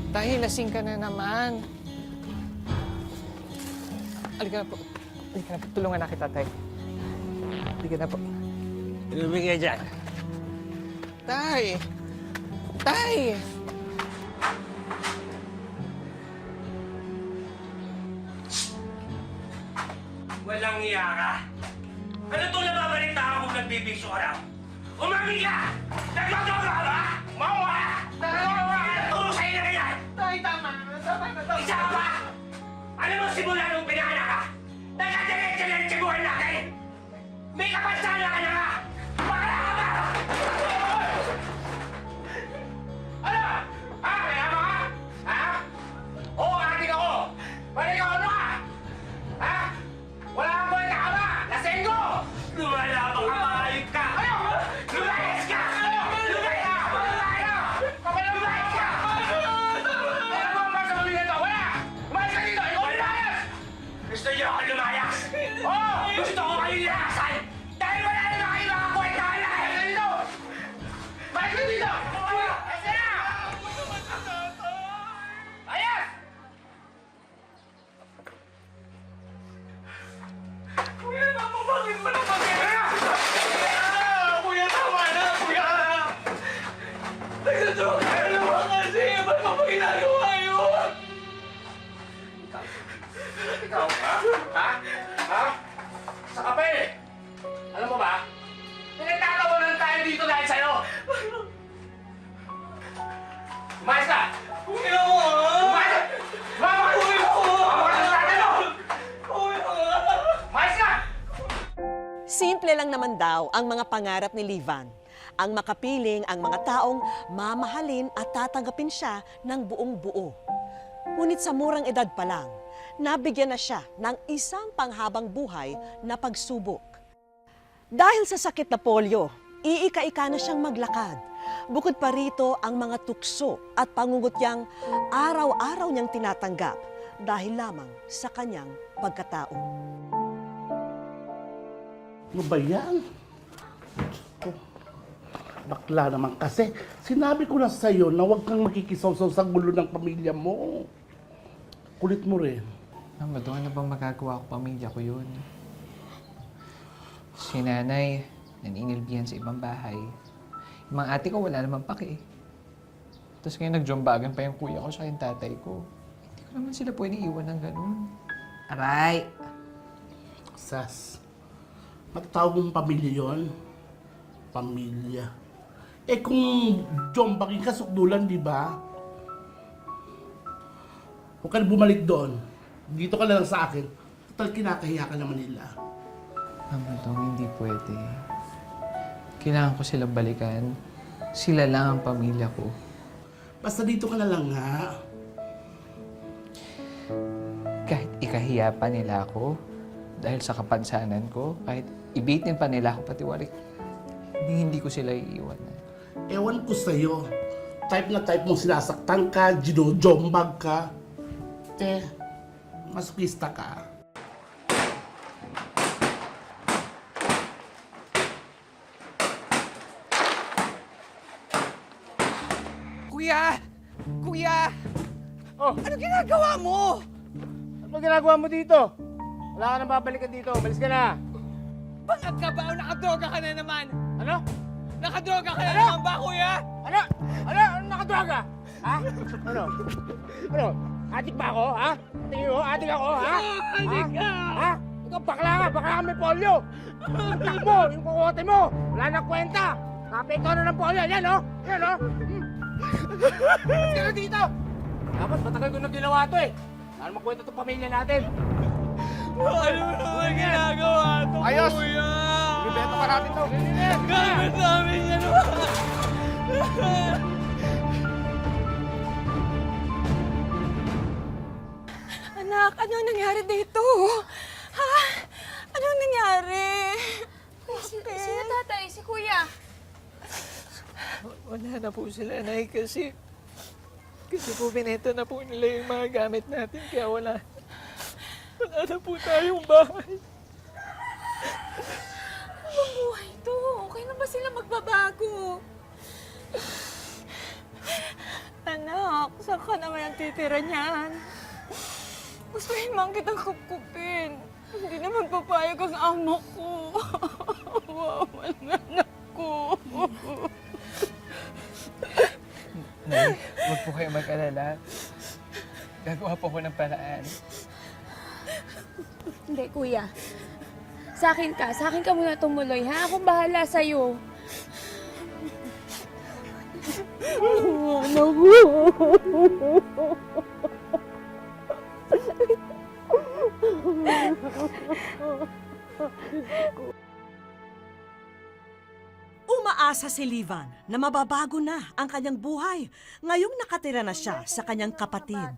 Dahil lasing ka na naman. Halika na po. Halika na po. Tulungan na kita, Tay. Halika na po. Inumin ka dyan. Tay! Tay! Walang iya ka? Ano itong nababalita ako kung nagbibigso ka raw? Umami ka! Nagloto ka ba? Mawa! Turo sa'yo na ganyan! Tay, tama! Tama na, tama! Isa ka ba? Alam mo simula nung pinana ka? Nagkadiretso-diretso buhay natin! May kapansala ka na nga! Bakla ka ba? Ano? Ha? Kaya ba ka? Ha? Oo, ating ako! Balik ako ano ka? Ha? Wala kang buhay na ka ba? Lasenggo! Lumalabang ka, mahayop ka! Ano? Lumayas ka! Lumayas ka! Lumayas ka! Ano mo ang basa mo dito? Wala! Lumayas ka dito! Ikaw lumayas! Gusto niyo ako lumayas? Oo! Gusto ko kayo nilayasan! Dahil wala na kayo mga kwenta ka na kayo dito! Balik ka dito! Ayos na! Ayos! Kuya, napapagin mo na mag-era! Kuya, tama na! Kuya! Nagsatrok ka na naman kasi! Ba't mo pa ginagawa yun? Ikaw, ha? Ha? Ha? Sa kape! Alam mo ba? Pinagtatawanan tayo dito dahil sa'yo! Umayos ka! Kuya mo! Umayos ka! Mama! Kuya mo! Mama ka sa tatay mo! Kuya mo! Umayos ka! Simple lang naman daw ang mga pangarap ni Livan. Ang makapiling ang mga taong mamahalin at tatanggapin siya ng buong buo. Ngunit sa murang edad pa lang, nabigyan na siya ng isang panghabang buhay na pagsubok. Dahil sa sakit na polio, iika-ika na siyang maglakad. Bukod pa rito ang mga tukso at pangungutyang araw-araw niyang tinatanggap dahil lamang sa kanyang pagkatao. Ano ba yan? Oh, bakla naman kasi. Sinabi ko na sa'yo na huwag kang makikisaw-saw sa gulo ng pamilya mo. Kulit mo rin. Mama, doon ano bang magagawa ko? Pamilya ko yun. Si nanay, naninilbihan sa ibang bahay. Yung mga ate ko, wala naman pake. Tapos ngayon nagjombagan pa yung kuya ko sa yung tatay ko. Hindi ko naman sila pwede iwan ng ganun. Aray! Sas, magtawag mong pamilya yon. Pamilya. Eh kung jombagin ka, sukdulan, di ba? Huwag ka na bumalik doon. Dito ka na lang sa akin. Total, kinakahiya ka naman nila. Mama, Dong, hindi pwede. Kailangan ko silang balikan. Sila lang ang pamilya ko. Basta dito ka na lang nga. Kahit ikahiya pa nila ako, dahil sa kapansanan ko, kahit ibitin pa nila ako patiwarik, hindi ko sila iiwanan. Ewan ko sa'yo. Type na type mong sinasaktan ka, ginojombag ka. Te, masukista ka. Kuya! Kuya! Oh, Ano ginagawa mo? ano ba ginagawa mo dito? Wala ka nang babalikan dito. Malis ka na. Bangag ka ba o nakadroga ka na naman? Ano? Nakadroga ka na naman ba, kuya? Ano? Ano? Ano nakadroga? Ha? Ano? Ano? Adik ba ako, ha? Tingin mo, adik ako, ha? Adik ka! Ha? Ikaw, bakla ka. Bakla ka may polio. Ang takbo, yung kukote mo. Wala nang kwenta. Kapekto na ng polio. Yan, oh. Yan, oh. Ba't ka na dito? Dapat matagal ko na ginawa to, eh. Para magkwento itong pamilya natin. Ano naman ginagawa to, Ayos! kuya? Ibeto ka natin to. Gamit namin yan naman! Anak, anong nangyari dito? Ha? Anong nangyari? Sino tatay? Si kuya? Wala na po sila, Nay, kasi po binenta na po nila yung mga gamit natin, kaya wala na po tayong bahay. Ang buhay to. Okay na ba sila magbabago? Anak, saan ka naman ang titira niyan? Gustuhin man kitang kupkupin. Hindi naman papayag ang amo ko. Wawan na anak ko. Nay, huwag po kayo mag-alala. Gagawa po ko ng paraan. Hindi, kuya. Sa akin ka muna tumuloy, ha? Akong bahala sa'yo. Umaasa si Livan na mababago na ang kanyang buhay ngayong nakatira na siya sa kanyang kapatid.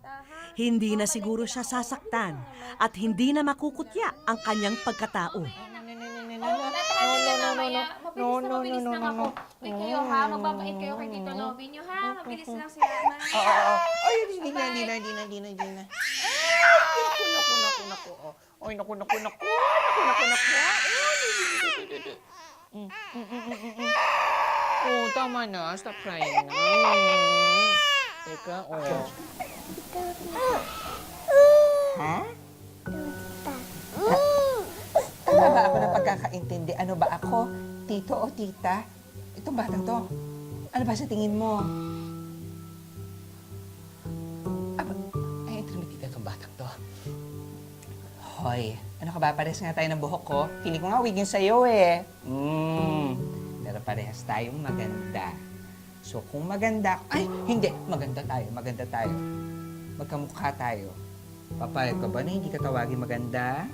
Hindi na siguro siya sasaktan at hindi na makukutya ang kanyang pagkatao. Mabilis lang ako. Uy, kayo ha, magbabait kayo kay Tito Lovie nyo ha. Mabilis lang sila. Ay, hindi na. Naku. Ay, naku. Oh, tama na. Stop crying na. Teka, oh. Tama ba ako ng pagkakaintindi? Ano ba ako? Tito o tita? Itong batang to. Ano ba sa tingin mo? Aba, ay, tita itong batang to. Hoy, ano ka ba? Parehas nga tayo ng buhok ko. Feeling ko nga wig yun sa'yo eh. Pero parehas tayong maganda. So kung maganda, ay, hindi, maganda tayo. Magkamukha tayo. Papayag ka ba na hindi ka tawagin maganda?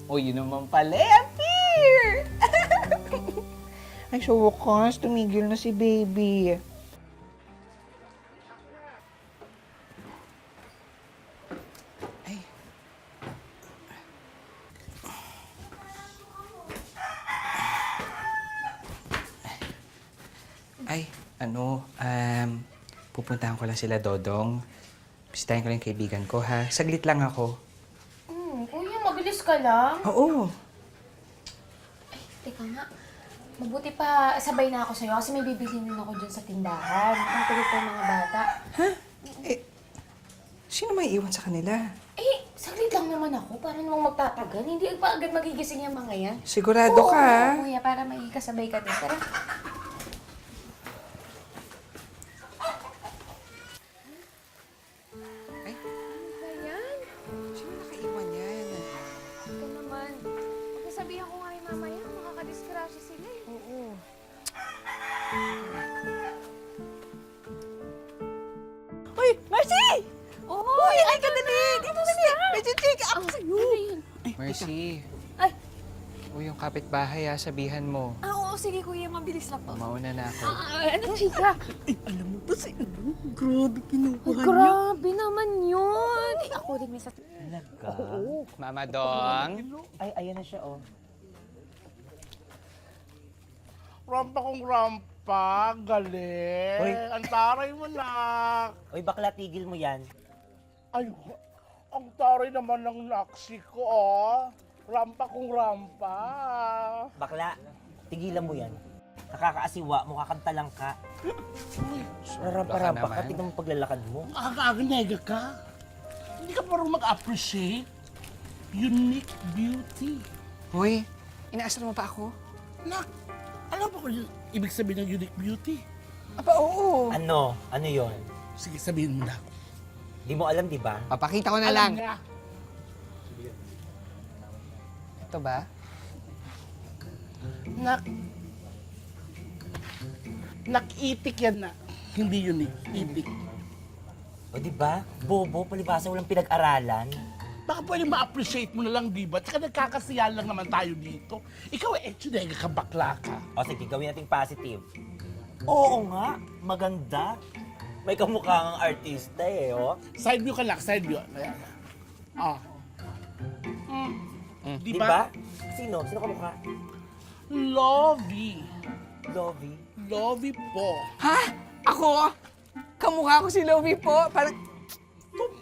O, yun naman pala, appear! Ay, so wakas, tumigil na si baby. Ay. Ay, pupuntahan ko lang sila, Dodong. Bisitahin ko lang yung kaibigan ko, ha? Saglit lang ako. Kuya, mabilis ka lang. Oo. Ay, teka nga. Mabuti pa sabay na ako sa'yo kasi may bibilhin ako dyan sa tindahan. Ang tuloy pa yung mga bata. Sino may iwan sa kanila? Eh, saglit lang naman ako. Para namang magtatagal. Hindi pa agad magigising yung mga yan. Sigurado ka, ha? Kuya, para magkasabay ka din. Tara. Sino nakaiwan yan? Ito naman. Pagkasabihan ko nga yung mamaya, makakadiskrasya sila eh. Oo. Uy, Marcy! Oh, Uy, ay ka dali! Dito na niya! Medyo check up sa'yo! Mercy. Ay. O, yung kapitbahay, sabihan mo. Oo, sige kuya, mabilis lang po. Mauna na ako. Ano, chika? Alam mo ba si grabe kinuha Ay, grabe naman yun. Eh, ako din may sa... Mama Dong. Ay, ayan na siya, oh. Rampa kong rampa, galing. Hoy. Ang taray mo, nak. Uy, bakla, tigil mo yan. Ay, ang taray naman ng naksi ko, oh. Rampa kong rampa. Bakla, tigilan mo yan. Nakakaasiwa, mukha kang talangka. Rarampa-rampa ka, naman. tignan mo paglalakad mo. Nakakaaganega ka. Hindi ka parang mag-appreciate unique beauty. Hoy, inaasar mo pa ako? Nak, alam mo kung yung ibig sabihin ng unique beauty? Aba, oo. Ano? Ano yon? Sige, sabihin mo na. Di mo alam, di ba? Papakita ko na Alam lang. niya. Ito ba? Nakitik yan na. Hindi unique, itik. O di ba? Bobo, palibasa walang pinag-aralan. Baka pwede ma-appreciate mo na lang, di ba? Tsaka nagkakasiya lang naman tayo dito. Ikaw eh, tsunega ka, bakla ka. O sige, gawin nating positive. Oo nga, maganda. May kamukhang artista eh, oh. Side view ka lang, side view. Ayan. Ah. Di Di ba? ba? Sino? Sino kamukha? Lovey. Lovey. Lovey po. Ha? Ako? Kamukha ko si Lovie po. Parang...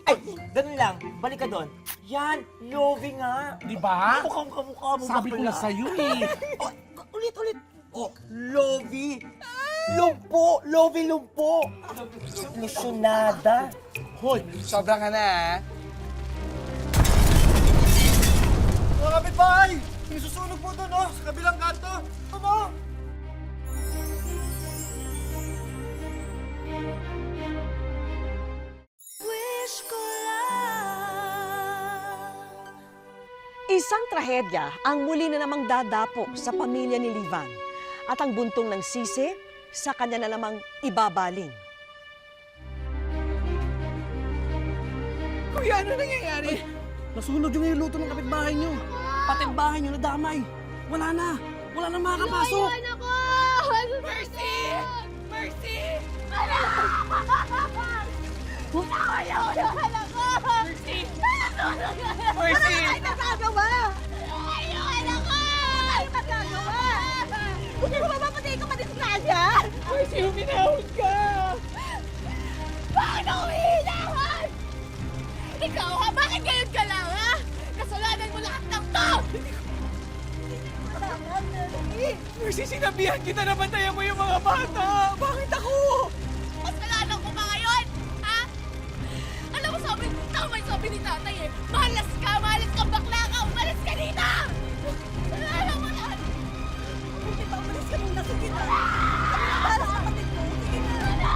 Ay, ganun lang. Balik ka doon. Yan, Lovie nga. Di ba? Mukhang kamukha mo Sabi ko pala. na sa'yo eh. Oh, ulit. Oh, Lovie. Lumpo. Lovie Lumpo. Ilusyonada. Hoy, Sobra ka na, ha? Mga kapitbahay! May susunog po doon, oh, sa kabilang kanto. Ano? Isang trahedya ang muli na namang dadapo sa pamilya ni Livan at ang buntong ng sisi sa kanya na namang ibabaling. Kuya, ano nangyayari? Nasunog yung niluto ng kapitbahay nyo. Pati ang bahay nyo nadamay. Wala na. Wala na makakapasok. ako! Mercy! Mercy! Nawalan ako! Mercy! Mercy! Ay, nagagawa! Ayun ako! Ay, nagagawa! Gusto mo ba mapatay ka madisgrasya? Mercy, huminahon ka! Bakit ako hihinahon? Ikaw ha? Bakit ngayon ka lang ha? Kasalanan mo lahat ng to! Mercy, sinabihan kita na bantayan mo yung mga bata! Bakit ako? Kasalanan ko ba ngayon? Ha? Alam mo sabi, tama yung sabi ni tatay eh. Malas ka, bakla ka, umalis ka dito! Kasalanan mo yan! Buti pa, umalis ka muna, sige na! Kami na para sa kapatid mo, sige na!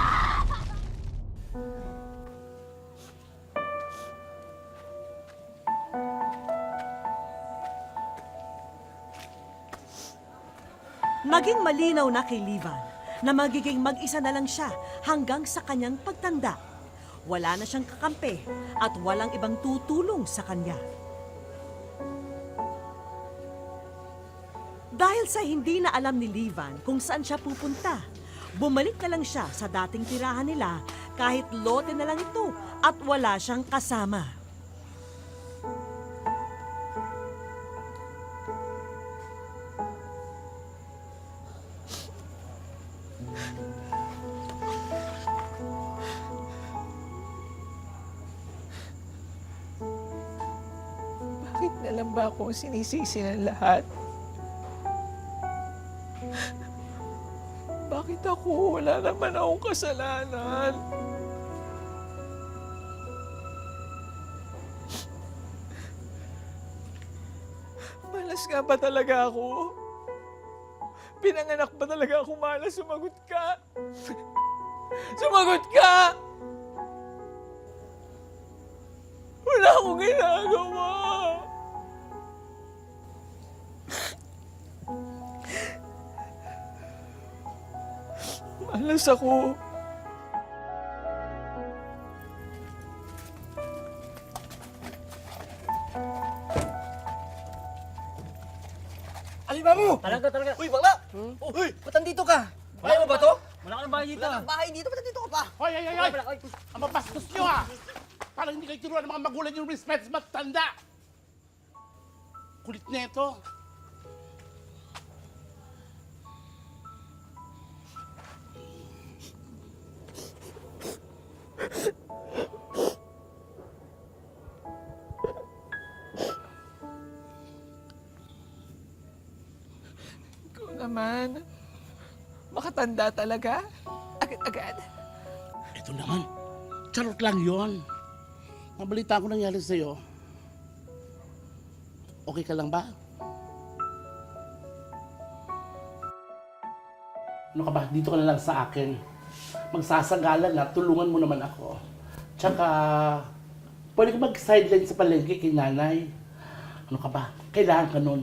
Maging malinaw na kay Livan na magiging mag-isa na lang siya hanggang sa kanyang pagtanda. Wala na siyang kakampi at walang ibang tutulong sa kanya. Dahil sa hindi na alam ni Livan kung saan siya pupunta, bumalik na lang siya sa dating tirahan nila kahit lote na lang ito at wala siyang kasama. Bakit na lang ba ako ang sinisisi ng lahat? Bakit ako? Wala naman akong kasalanan. Malas nga ba talaga ako? Pinanganak ba talaga ako malas? Sumagot ka! Sumagot ka! Wala akong ginagawa! Malas ako. Alin ba mo? Talaga. Uy, bakla! Oh, uy, ba't nandito ka? Ayaw mo ba to? Wala ka ng bahay dito. Wala kang bahay dito, ba't nandito ka pa? hoy, ang mabastos nyo ah! Parang hindi kayo tinuruan ng mga magulang yung respect sa matanda. Kulit na ito. Ikaw naman. Makatanda talaga. Agad-agad. Ito naman, charot lang yon. Mabalita ko nangyari sa'yo. Okay ka lang ba? Ano ka ba? Dito ka na lang sa akin. Magsasagalan na, tulungan mo naman ako. Tsaka, pwede ka mag-sideline sa palengke kay nanay. Ano ka ba? Kailangan ka nun.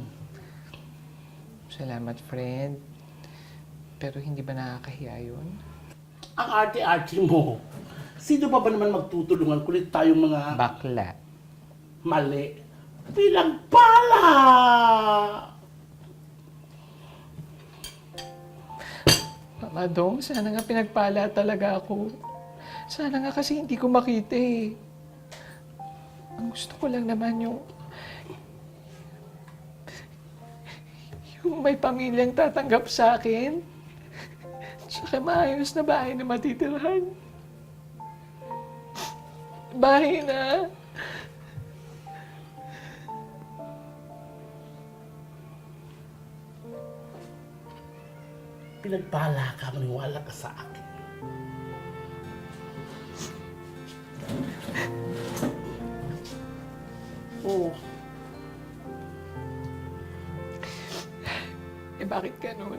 Salamat, friend. Pero hindi ba nakakahiya yun? Ang arte-arte mo. Sino pa ba naman magtutulungan kulit tayong mga Bakla. mali? Bilang pala! Mama Dong, sana nga pinagpala talaga ako. Sana nga kasi hindi ko makita eh. Ang gusto ko lang naman yung may pamilyang tatanggap sa akin. Tsaka maayos na bahay na matitirahan. Bahay na. Pinagpala ka, maniwala ka sa akin. Oo. Eh bakit ganun?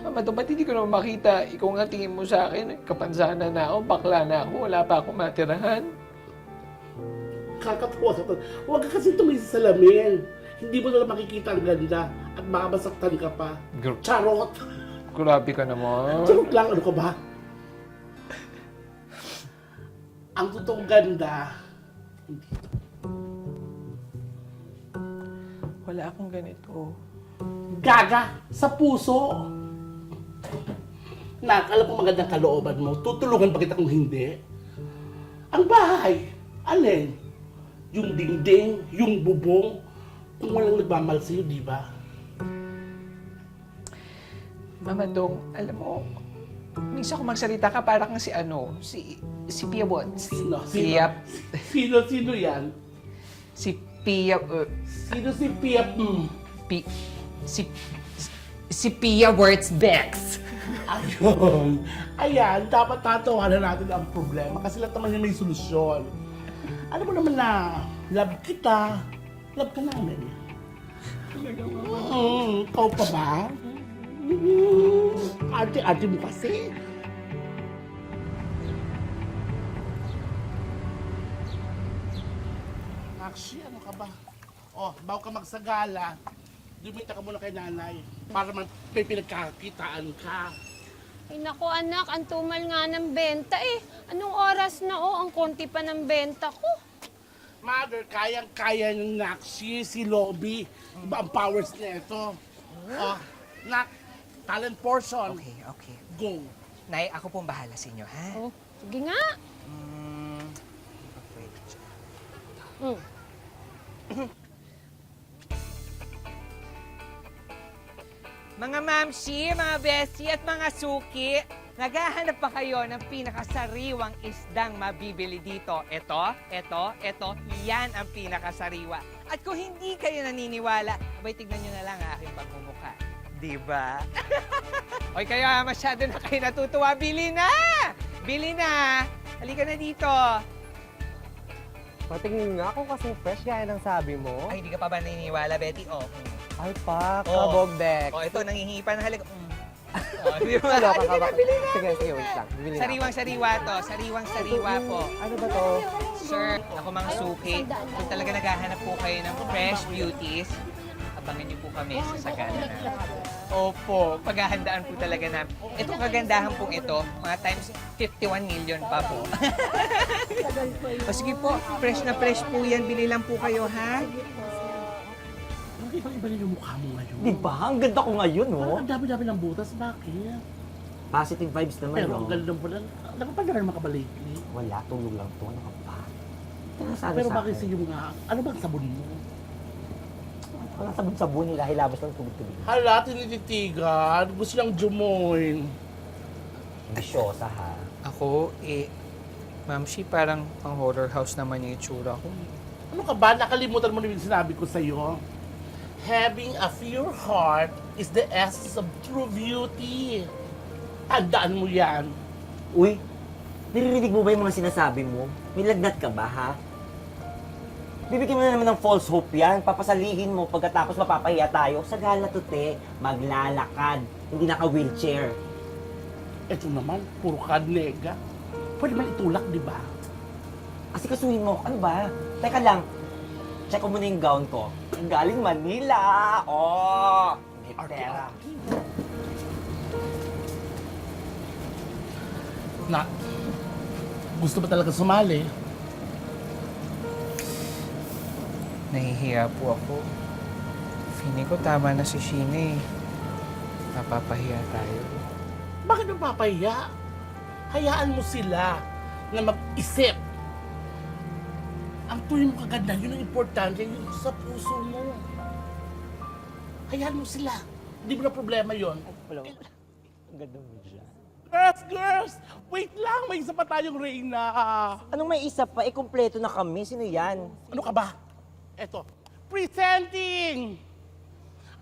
Mama, to ba't hindi ko naman makita? Ikaw nga tingin mo sa akin, kapansana na ako, bakla na ako, wala pa akong matirahan. Kakatawa ka. Huwag ka kasi tumingin sa salamin. Hindi mo na makikita ang ganda at baka masaktan ka pa. Charot! Grabe ka naman. Charot lang, ano ka ba? Ang totoong ganda, hindi ito. Wala akong ganito. Gaga sa puso. Alam ko magandang kalooban mo. Tutulungan pa kita kung hindi. Ang bahay, alin? Yung dingding, yung bubong, kung walang nagmamahal sa'yo, di ba? Mama Dong, alam mo, minsan ko magsalita ka para kang si Pia Bots. Sino? Pia, Sino yan? si Pia, Sino si Pia? si Pia Wurtzbex. Ayun. Ayan, dapat tatawanan natin ang problema kasi lahat naman yung may solusyon. Alam mo naman na, love kita. Love ka namin. Ikaw pa ba? Arte-arte mo kasi. Actually, ano ka ba? Oh, bago ka magsagala, dumita ka muna kay nanay para may pinagkakitaan ka. Ay naku anak, ang tumal nga ng benta eh. Anong oras na ang konti pa ng benta ko. Mother, kayang-kaya ng Naxi, si Lobby. Iba ang powers na ito. Oh, Nak, talent portion. Okay, okay. Go. Nay, ako pong bahala sa inyo, ha? Oh, sige nga. Pwede dyan. Mga mamsi, mga besi at mga suki, naghahanap pa kayo ng pinakasariwang isdang mabibili dito. Ito, yan ang pinakasariwa. At kung hindi kayo naniniwala, abay tignan nyo na lang ang aking pagmumukha. Diba? Oy, kaya masyado na kayo natutuwa. Bili na! Bili na! Halika na dito. Patingin nga ako kasing fresh gaya ng sabi mo. Ay, hindi ka pa ba naniniwala, Betty? Oh. Ay, pa, Oo. kabogdek. Oh, ito, nangihingi pa ng halaga. Oh, di ba? Wala ka Halika na, ba? bili na! Sige, wait lang. Bibili na ako. Sariwang-sariwa to. Sariwang-sariwa po. Ano ba to? Sir, ako mga suki, kung talaga naghahanap po kayo ng fresh beauties, abangan niyo po kami sa sagana namin. Opo, paghahandaan po talaga namin. Itong kagandahan pong ito, mga times 51 million pa po. O sige po, fresh na fresh po yan. Bili lang po kayo, ha? Bakit iba rin yung mukha mo ngayon? Di ba? Ang ganda ko ngayon, Parang oh. ang dami-dami ng butas. Bakit? Positive vibes naman, Pero no? ang ganda mo lang. Nakapal na rin makabalikli. Wala, tulog lang to. Ano ka pa? Tinasabi Pero sa bakit akin. yung nga, ano bang sabon mo? Walang sabon-sabon nila, hilabas lang tubig-tubig. Hala, tinititigan. Gusto lang jumoin. Bisyosa, ha? Ako, Ma'am Shi, parang pang horror house naman yung itsura ko. Ano ka ba? Nakalimutan mo na yung sinabi ko sa'yo. Having a pure heart is the essence of true beauty. Tandaan mo yan. Uy, naririnig mo ba yung mga sinasabi mo? May lagnat ka ba, ha? Bibigyan mo na naman ng false hope yan. Papasalihin mo pagkatapos mapapahiya tayo. Sa gala to, te. Maglalakad. Hindi naka-wheelchair. Ito naman, puro kadnega. Pwede man itulak, di ba? Kasi kasuhin mo, ano ba? Teka lang. Check ko muna yung gown ko. Galing Manila! Oh! May pera. Na, gusto ba talaga sumali? Nahihiya po ako. Feeling ko tama na si Sheena eh. Napapahiya tayo. Bakit napapahiya? Hayaan mo sila na mag-isip. Ang tuloy mo kaganda, yun ang importante, yun sa puso mo. Hayaan mo sila. Hindi mo na problema yon. Ang ganda mo dyan. Girls! Wait lang, may isa pa tayong Reyna. Anong may isa pa? Eh, kumpleto na kami. Sino yan? Ano ka ba? Eto, presenting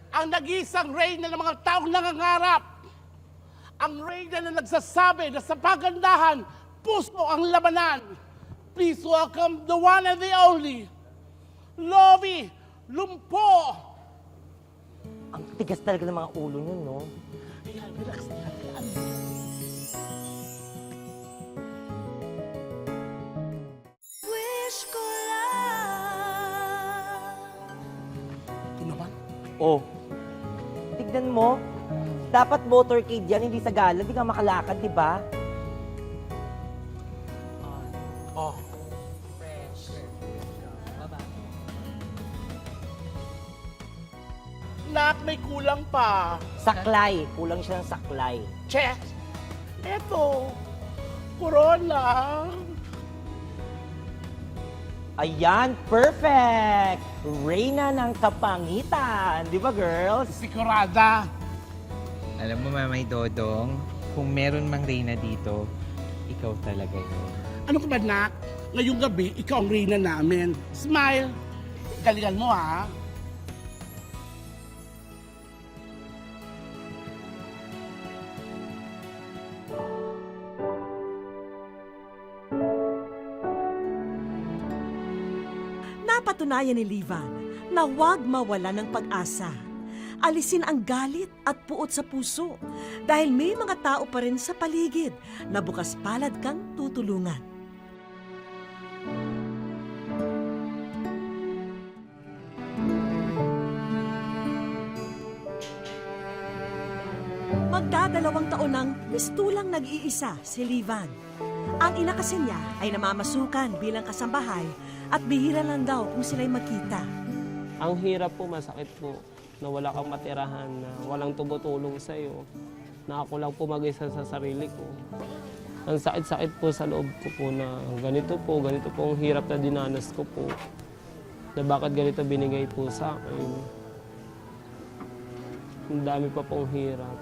ang nag-iisang Reyna ng mga taong nangangarap. Ang Reyna na nagsasabi na sa pagandahan, puso ang labanan. Please welcome the one and the only, Lovie Lumpo. Ang tigas talaga ng mga ulo nyo, no? Ayan, relax na yan. Wish ko lang. Ito naman. Oh, tignan mo. Dapat motorcade yan, hindi sa gala. Hindi ka makalakad, di ba? Oh. Nak, may kulang pa. Saklay. Kulang siya ng saklay. Check. Eto, Corona. Ayan, perfect! Reyna ng kapangitan. Di ba, girls? Sigurada. Alam mo, Mamay Dodong, kung meron mang Reyna dito, ikaw talaga yun. Ano ka ba, Nak? Ngayong gabi, ikaw ang Reyna namin. Smile. Galingan mo, ha? Napatunayan ni Livan na huwag mawala ng pag-asa. Alisin ang galit at puot sa puso dahil may mga tao pa rin sa paligid na bukas palad kang tutulungan. Magdadalawang taon nang mistulang nag-iisa si Livan. Ang ina kasi niya ay namamasukan bilang kasambahay at bihira lang daw kung sila'y makita. Ang hirap po, masakit po, na wala kang matirahan, na walang tumutulong sa'yo, na ako lang po mag-isa sa sarili ko. Ang sakit-sakit po sa loob ko po na ganito po ang hirap na dinanas ko po, na bakit ganito binigay po sa akin. Ang dami pa pong hirap.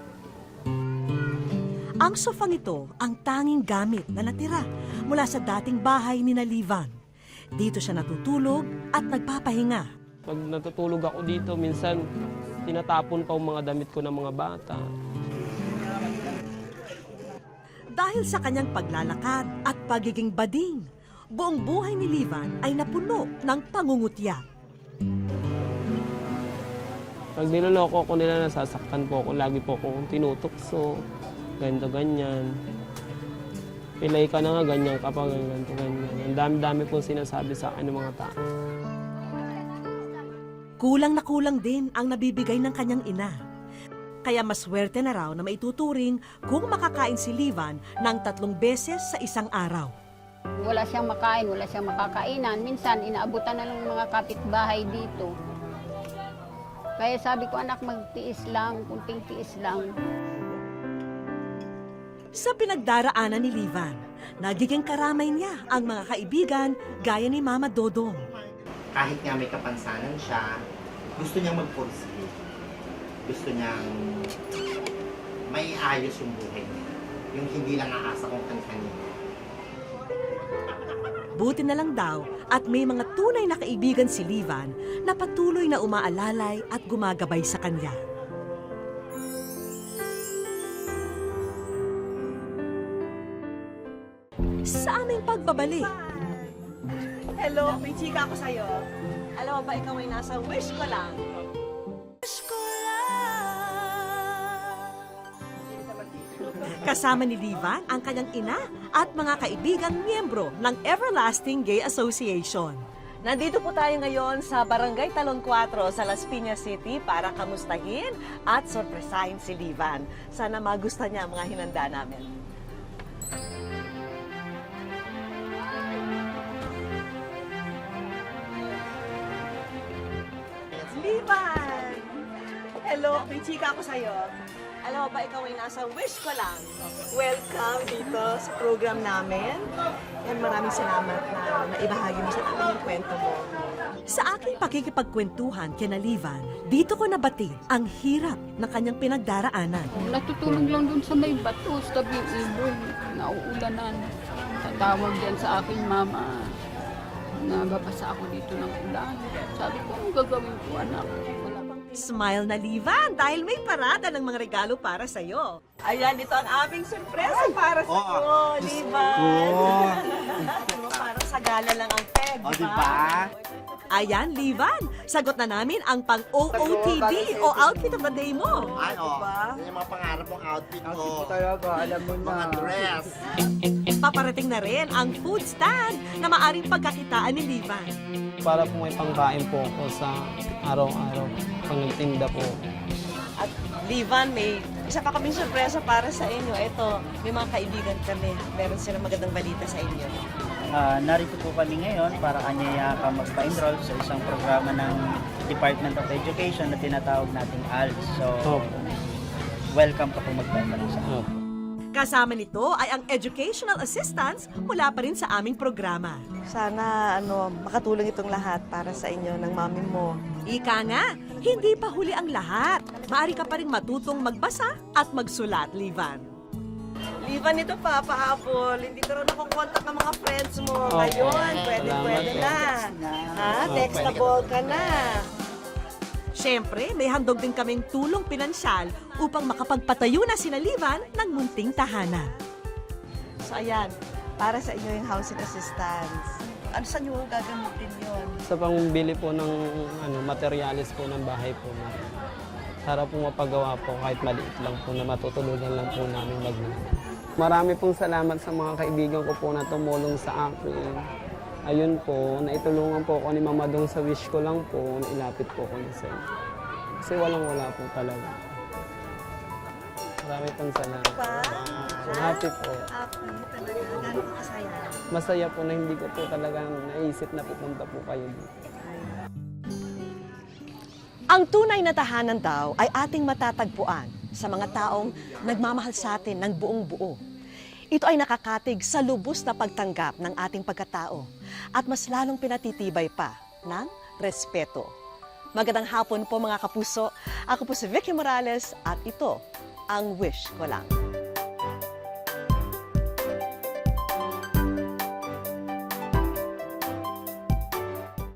Ang sofang ito ang tanging gamit na natira mula sa dating bahay ni Livan. Dito siya natutulog at nagpapahinga. Pag natutulog ako dito, minsan tinatapon pa ang mga damit ko ng mga bata. Dahil sa kanyang paglalakad at pagiging bading, buong buhay ni Livan ay napuno ng pangungutya. Pag niloloko ko nila, nasasaktan po ako. Lagi po akong tinutokso, ganito, ganyan. Pilay ka na nga, ganyan ka pa, ganito, ganyan. Ang dami-dami po sinasabi sa akin ng mga tao. Kulang na kulang din ang nabibigay ng kanyang ina. Kaya maswerte na raw na maituturing kung makakain si Livan ng 3 beses sa isang araw. Wala siyang makain, wala siyang makakainan. Minsan, inaabutan na lang ng mga kapitbahay dito. Kaya sabi ko, anak, magtiis lang, kunting tiis lang. Sa pinagdaraanan ni Livan, nagiging karamay niya ang mga kaibigan gaya ni Mama Dodong. Kahit nga may kapansanan siya, gusto niyang magpursige. Gusto niyang may ayos yung buhay niya. Yung hindi lang aasa kung kanina. Buti na lang daw at may mga tunay na kaibigan si Livan na patuloy na umaalalay at gumagabay sa kanya. Sa aming pagbabalik. Hello, may chika ako sa'yo. Alam mo ba, ikaw ay nasa wish ko lang. Wish ko lang. Kasama ni Livan ang kanyang ina at mga kaibigang miyembro ng Everlasting Gay Association. Nandito po tayo ngayon sa Barangay Talon 4 sa Las Piñas City para kamustahin at sorpresahin si Livan. Sana magustuhan niya ang mga hinanda namin. Livan! Hello, may chika ako sa'yo. Alam mo ba, ikaw ay nasa wish ko lang. Welcome dito sa program namin. And maraming salamat na naibahagi mo sa amin yung kwento mo. Sa aking pakikipagkwentuhan kina Livan, dito ko nabatid ang hirap ng kanyang pinagdaraanan. Natutulog lang dun sa may bato, sa tabing ibon, nauulanan. Tatawag yan sa aking mama. Nababasa ako dito ng ulan. Sabi ko, anong gagawin ko, anak? Wala bang Smile na Livan dahil may parada ng mga regalo para sa'yo. Ayan, ito ang aming sorpresa para sa'yo, Livan. Parang sagala lang ang peg, O, di di ba? ba? Ayan, Livan, sagot na namin ang pang-OOTD o Outfit of the Day mo. Ano? Diba? Yan yung mga pangarap mong outfit ko. Talaga, alam mo Mga dress. Paparating na rin ang food stand na maaring pagkakitaan ni Livan. Para po may pangkain po ako sa araw-araw pag nagtinda po. At Livan, may isa pa kaming sorpresa para sa inyo. Ito, may mga kaibigan kami. Meron silang magandang balita sa inyo. Narito po kami ngayon para kanyaya ka magpa-enroll sa isang programa ng Department of Education na tinatawag nating ALS. So, welcome ka po magpa-enroll sa ALS. Kasama nito ay ang educational assistance mula pa rin sa aming programa. Sana makatulong itong lahat para sa inyo ng mami mo. Ika nga, hindi pa huli ang lahat. Maari ka pa rin matutong magbasa at magsulat, Livan. Livan, ito pa, Apple. Hindi ka rin nakukontak ng mga friends mo. Ngayon, pwede na. Ha? Textable ka na. Siyempre, may handog din kaming tulong pinansyal upang makapagpatayo na sina Livan ng munting tahanan. So ayan, para sa inyo yung housing assistance. Ano sa inyo gagamitin yun? Sa pangbili po ng materyales po ng bahay po namin. Para po mapagawa po kahit maliit lang po na matutulugan lang po namin maglaro. Marami pong salamat sa mga kaibigan ko po na tumulong sa akin. Ayun po, naitulungan po ako ni Mama Dong sa wish ko lang po, nailapit po ako ni Sen. Kasi walang-wala po talaga. Marami pong salamat. Happy po. Happy talaga. Gano'n ka kasaya? Masaya po na hindi ko po talaga naisip na pupunta po kayo dito. Ang tunay na tahanan daw ay ating matatagpuan sa mga taong nagmamahal sa atin ng buong buo. Ito ay nakakatig sa lubos na pagtanggap ng ating pagkatao at mas lalong pinatitibay pa ng respeto. Magandang hapon po mga kapuso. Ako po si Vicky Morales at ito ang Wish Ko Lang.